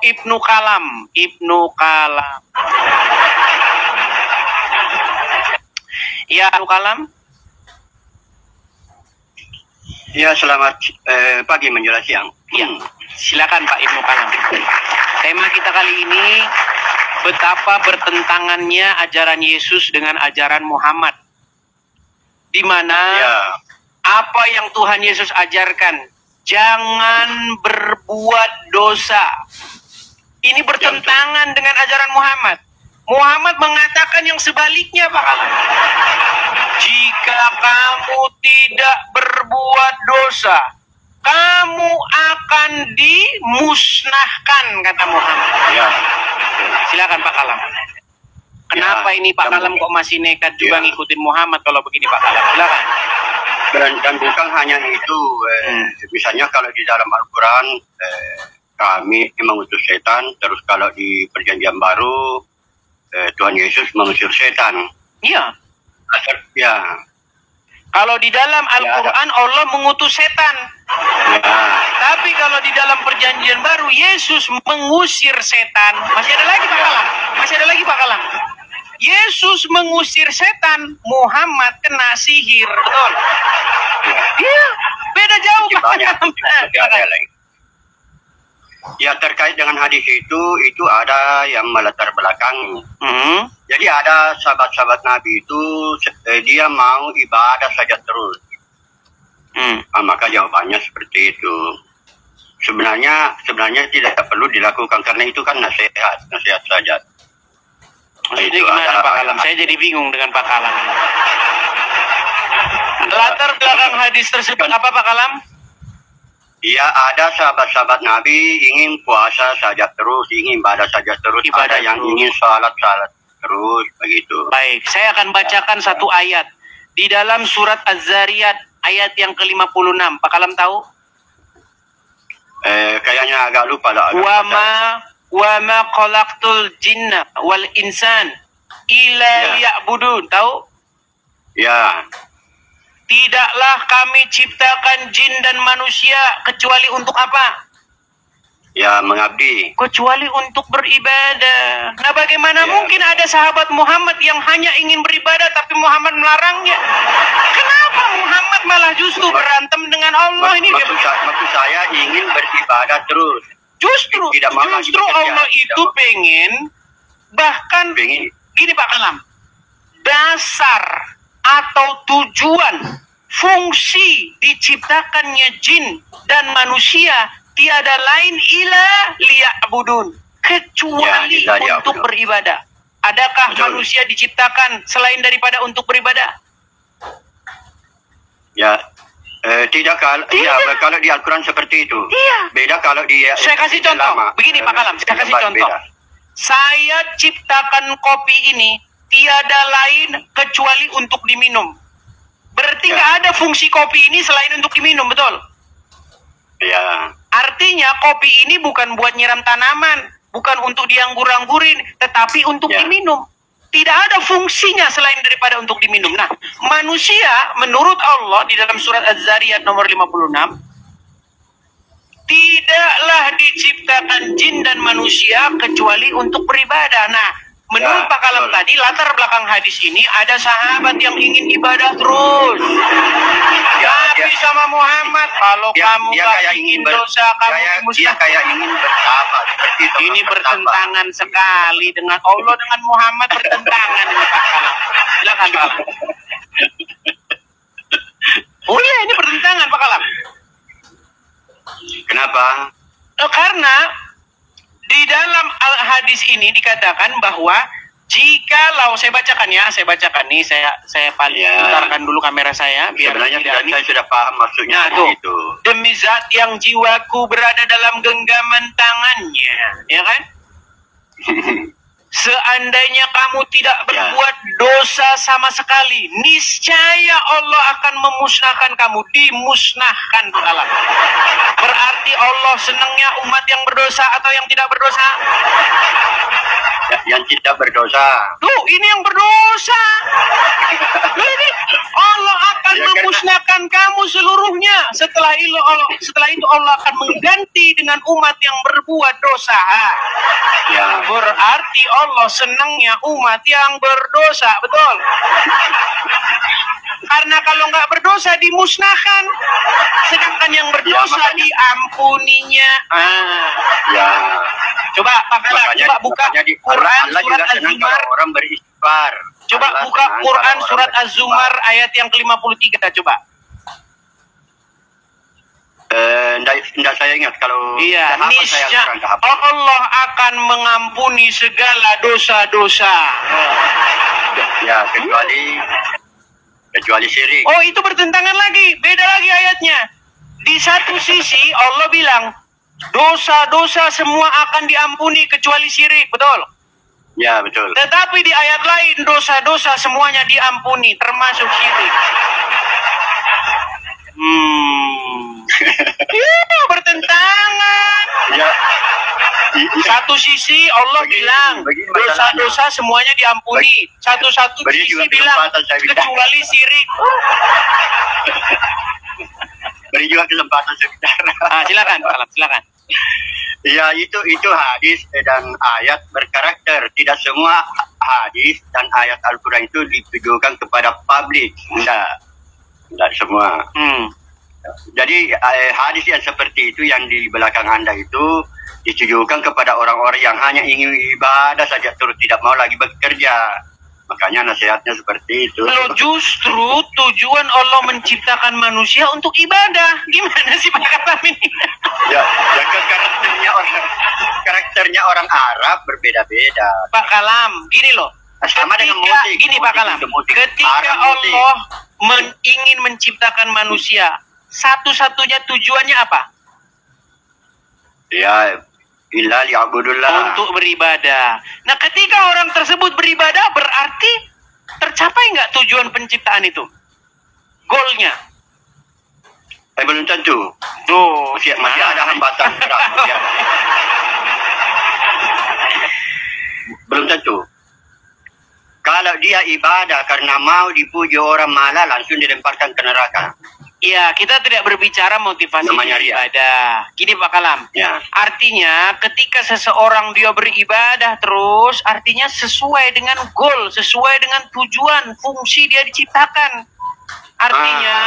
Ibnu Kalam. Ibnu Kalam. Ya, Ibnu Kalam. Ya, selamat pagi menjelang siang. Ya, silakan Pak Ibnu Kalam. Tema kita kali ini, betapa bertentangannya ajaran Yesus dengan ajaran Muhammad. Di mana apa yang Tuhan Yesus ajarkan, jangan berbuat dosa. Ini bertentangan dengan ajaran Muhammad. Muhammad mengatakan yang sebaliknya, Pak Kalam. Jika kamu tidak berbuat dosa, kamu akan dimusnahkan, kata Muhammad. Ya. Silakan Pak Kalam. Kenapa ini Pak Kalam kok masih nekat juga ngikutin Muhammad kalau begini Pak Kalam? Silakan. Dan bukan hanya itu, misalnya kalau di dalam Al-Quran kami mengutus setan, terus kalau di Perjanjian Baru Tuhan Yesus mengusir setan. Iya. Ya. Kalau di dalam Al-Quran Allah mengutus setan. Ya. Tapi kalau di dalam Perjanjian Baru Yesus mengusir setan. Masih ada lagi Pak Kalam? Masih ada lagi Pak Kalam? Yesus mengusir setan, Muhammad kena sihir, betul? Iya, beda jauh Pak Kalam. Ya, terkait dengan hadis itu ada yang melatar belakangi. Jadi ada sahabat-sahabat Nabi itu dia mau ibadah saja terus. Maka jawabannya seperti itu. Sebenarnya tidak perlu dilakukan karena itu kan nasihat saja. Maksudnya gimana Pak Kalam? Saya jadi bingung dengan Pak Kalam. Latar belakang hadis tersebut apa Pak Kalam? Ya, ada sahabat-sahabat Nabi ingin puasa saja terus, ingin ibadah saja terus, ada yang ingin salat terus, begitu. Baik, saya akan bacakan satu ayat di dalam surat Az-Zariyat ayat yang ke-56. Pak Kalam tahu? Kayaknya agak lupa lah. Wa ma khalaqtul jinna wal insan illa liya'budun. Tahu? Ya. Tidaklah kami ciptakan jin dan manusia kecuali untuk apa? Ya, mengabdi. Kecuali untuk beribadah. Nah, bagaimana mungkin ada sahabat Muhammad yang hanya ingin beribadah tapi Muhammad melarangnya? Kenapa Muhammad malah justru berantem dengan Allah? Maksud saya ingin beribadah terus. Justru Allah itu pengen, bahkan gini Pak Kalam, dasar atau tujuan fungsi diciptakannya jin dan manusia tiada lain ila liya'budun, kecuali untuk beribadah. Adakah manusia diciptakan selain daripada untuk beribadah? Ya. Tidak. Kalau di Al-Quran seperti itu. Iya. Beda kalau di saya kasih contoh. Begini Pak Kalam, saya kasih contoh. Saya ciptakan kopi ini tiada lain kecuali untuk diminum. Berarti nggak ada fungsi kopi ini selain untuk diminum, betul? Ya. Artinya kopi ini bukan buat nyiram tanaman, bukan untuk dianggur-anggurin, tetapi untuk diminum. Tidak ada fungsinya selain daripada untuk diminum. Nah, manusia menurut Allah di dalam surat Az-Zariyat nomor 56, tidaklah diciptakan jin dan manusia kecuali untuk beribadah. Nah, menurut Pak Kalam tadi, latar belakang hadis ini ada sahabat yang ingin ibadah terus. Nabi sama Muhammad, kalau kamu gak ingin dosa, kamu dia kayak ingin bersama. Ini bertentangan sekali dengan Allah, dengan Muhammad bertentangan dengan Pak Kalam. Silakan Pak Kalam. Oh iya, ini bertentangan Pak Kalam. Kenapa? Karena di dalam hadis ini dikatakan bahwa jikalau saya bacakan nih, saya paling putarkan dulu kamera saya biar sebenarnya saya sudah paham maksudnya itu. Demi zat yang jiwaku berada dalam genggaman tangannya, ya kan? Seandainya kamu tidak berbuat dosa sama sekali, niscaya Allah akan memusnahkan kamu, dimusnahkan Allah. Berarti Allah senangnya umat yang berdosa atau yang tidak berdosa? yang tidak berdosa. Tuh, ini yang berdosa. Ini Allah akan Ya, memusnahkan kamu seluruhnya. Setelah itu Allah akan mengganti dengan umat yang berbuat dosa. Ya. Berarti Allah senangnya umat yang berdosa, betul? Karena kalau nggak berdosa dimusnahkan, sedangkan yang berdosa diampuninya. Ya. Coba Pak Kala, coba buka Quran Allah surat juga senang Az-Zumar. kalau orang beristighfar. Coba Allah buka senang Quran kalau surat orang Az-Zumar ayat yang ke-53, coba. Tidak saya ingat kalau Iya, hafal saya niscaya kurang hafal. Allah akan mengampuni segala dosa-dosa. Ya, kecuali syirik. Oh, itu bertentangan lagi, beda lagi ayatnya. Di satu sisi Allah bilang dosa-dosa semua akan diampuni kecuali syirik, betul? Ya, betul. Tetapi di ayat lain dosa-dosa semuanya diampuni termasuk syirik. Iya, bertentangan. Ya. Satu sisi Allah bilang dosa-dosa semuanya diampuni. Satu Beri sisi juga bilang kesempatan saya bicara. kecuali syirik. Beri juga kesempatan saya bicara. Silakan, silakan. Ya, itu hadis dan ayat berkarakter. Tidak semua hadis dan ayat Al-Quran itu ditujukan kepada publik. Tidak semua. Jadi hadis yang seperti itu yang di belakang Anda itu ditujukan kepada orang-orang yang hanya ingin ibadah saja terus tidak mau lagi bekerja. Makanya nasihatnya seperti itu. Kalau justru tujuan Allah menciptakan manusia untuk ibadah. Gimana sih Pak Kalam ini? Ya karakternya orang Arab berbeda-beda. Pak Kalam, gini loh. Sama dengan musik. Gini Pak Kalam, ketika Allah ingin menciptakan manusia, satu-satunya tujuannya apa? Ya, illa liya'budullah. Untuk beribadah. Nah, ketika orang tersebut beribadah, berarti tercapai nggak tujuan penciptaan itu? Goalnya? Belum tentu. Tuh, Masih ada hambatan. Ya. Belum tentu. Kalau dia ibadah karena mau dipuji orang malah langsung dilemparkan ke neraka. Iya, kita tidak berbicara motivasi Namanya ria. ibadah. Gini Pak Kalam, Ya. artinya ketika seseorang dia beribadah terus, artinya sesuai dengan goal, sesuai dengan tujuan, fungsi dia diciptakan. Artinya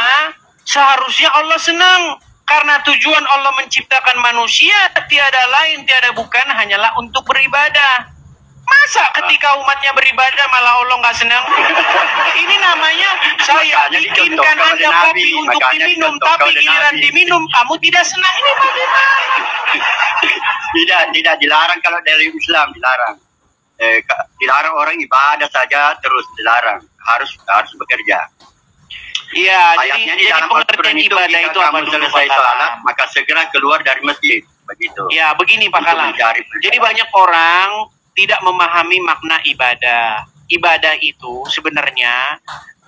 seharusnya Allah senang karena tujuan Allah menciptakan manusia tiada lain tiada bukan hanyalah untuk beribadah. Masa ketika umatnya beribadah malah Allah nggak senang? Ini namanya saya bikinkan Anda kopi untuk diminum, tapi giliran diminum kamu tidak senang. Ini bagaimana? Tidak dilarang kalau dari Islam dilarang. Dilarang orang ibadah saja terus dilarang. Harus bekerja. Iya, Ayatnya di jadi dalam pengertian Al-Quran itu ibadah jika itu apa kamu dulu selesai Pak Kalam? salat maka segera keluar dari masjid. Begitu. Ya, begini Pak Untuk Kalam. mencari Jadi banyak orang tidak memahami makna ibadah. Ibadah itu sebenarnya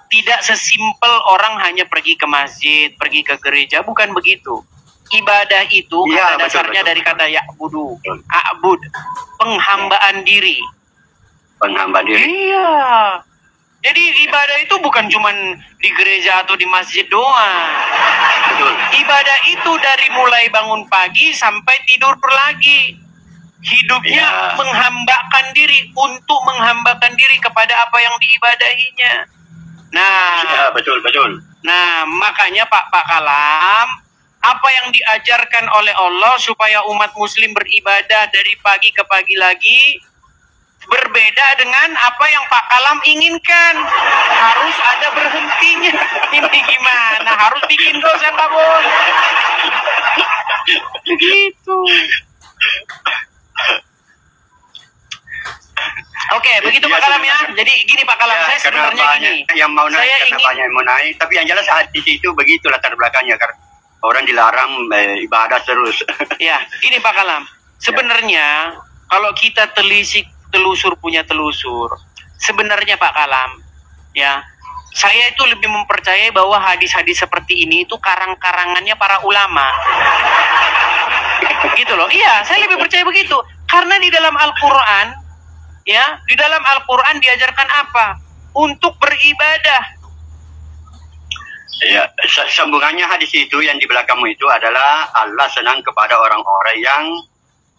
tidak sesimpel orang hanya pergi ke masjid, pergi ke gereja, bukan begitu. Ibadah itu Ya, kata dasarnya betul. dari kata ya'budu, a'bud, penghambaan diri. Penghamba diri. Iya. Jadi ibadah itu bukan cuman di gereja atau di masjid doang. Betul. Ibadah itu dari mulai bangun pagi sampai tidur lagi. Hidupnya Ya. menghambakan diri untuk menghambakan diri kepada apa yang diibadahinya. Nah, Ya, betul. nah makanya Pak Kalam, apa yang diajarkan oleh Allah supaya umat muslim beribadah dari pagi ke pagi lagi berbeda dengan apa yang Pak Kalam inginkan. Harus ada berhentinya. Ini gimana? Harus bikin dosa nggak boleh. Begitu. Oke, begitu Pak Kalam ya. Jadi gini Pak Kalam, saya sebenarnya gini. Yang mau naik Saya karena ingin banyak yang mau naik, tapi yang jelas hadis itu begitu latar belakangnya karena orang dilarang ibadah terus. ya, gini Pak Kalam. Sebenarnya kalau kita telusur punya telusur, sebenarnya Pak Kalam, ya, saya itu lebih mempercayai bahwa hadis-hadis seperti ini itu karang-karangannya para ulama. Gitu loh. Iya, saya lebih percaya begitu. Karena di dalam Al-Quran Ya, di dalam Al-Quran diajarkan apa? Untuk beribadah. Ya, sambungannya hadis itu yang di belakangmu itu adalah Allah senang kepada orang-orang yang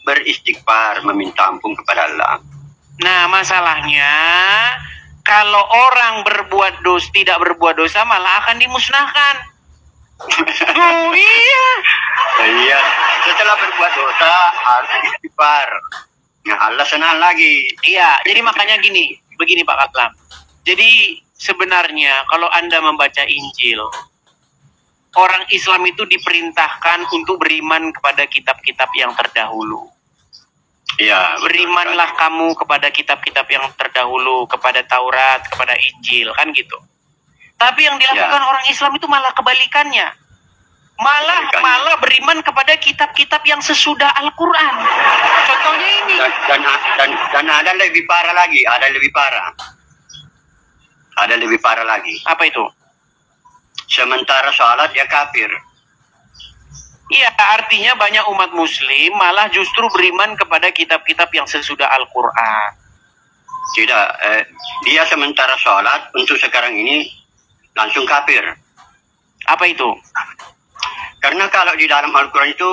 beristighfar, meminta ampun kepada Allah. Nah, masalahnya kalau orang tidak berbuat dosa malah akan dimusnahkan. Oh iya. Iya, setelah berbuat dosa harus istighfar. Nah, Allah senang lagi. Iya, jadi makanya begini Pak Katlam. Jadi sebenarnya kalau Anda membaca Injil, orang Islam itu diperintahkan untuk beriman kepada kitab-kitab yang terdahulu. Iya, Berimanlah kamu kepada kitab-kitab yang terdahulu, kepada Taurat, kepada Injil, kan gitu. Tapi yang dilakukan orang Islam itu malah kebalikannya. Malah beriman kepada kitab-kitab yang sesudah Al-Quran. Contohnya ini. Dan ada lebih parah lagi, ada lebih parah lagi. Apa itu? Sementara sholat ya kafir. Iya, artinya banyak umat muslim malah justru beriman kepada kitab-kitab yang sesudah Al-Quran. Tidak, dia sementara sholat untuk sekarang ini langsung kafir. Apa itu? Karena kalau di dalam Al-Quran itu,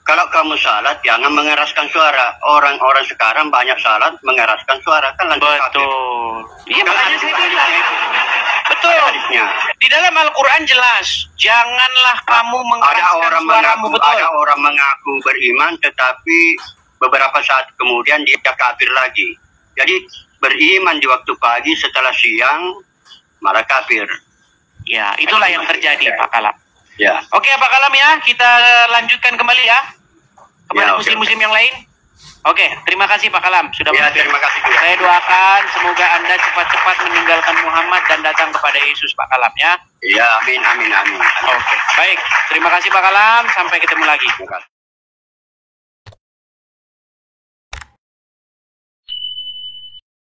kalau kamu salat jangan mengeraskan suara. Orang-orang sekarang banyak salat mengeraskan suara, kan langsung kafir. Betul. Iya, makanya saya bilang. Betul. Hadisnya. Di dalam Al-Quran jelas, janganlah kamu mengeraskan suaramu. Betul. Ada orang mengaku beriman, tetapi beberapa saat kemudian dia kafir lagi. Jadi beriman di waktu pagi, setelah siang malah kafir. Ya, itulah yang terjadi, Pak Kalam. Ya. Oke, Pak Kalam ya, kita lanjutkan kembali ya kepada muslim-muslim yang lain. Oke, terima kasih Pak Kalam sudah mampir. Terima kasih. Saya doakan semoga Anda cepat-cepat meninggalkan Muhammad dan datang kepada Yesus, Pak Kalam ya. Iya, amin. Oke, baik. Terima kasih Pak Kalam, sampai ketemu lagi.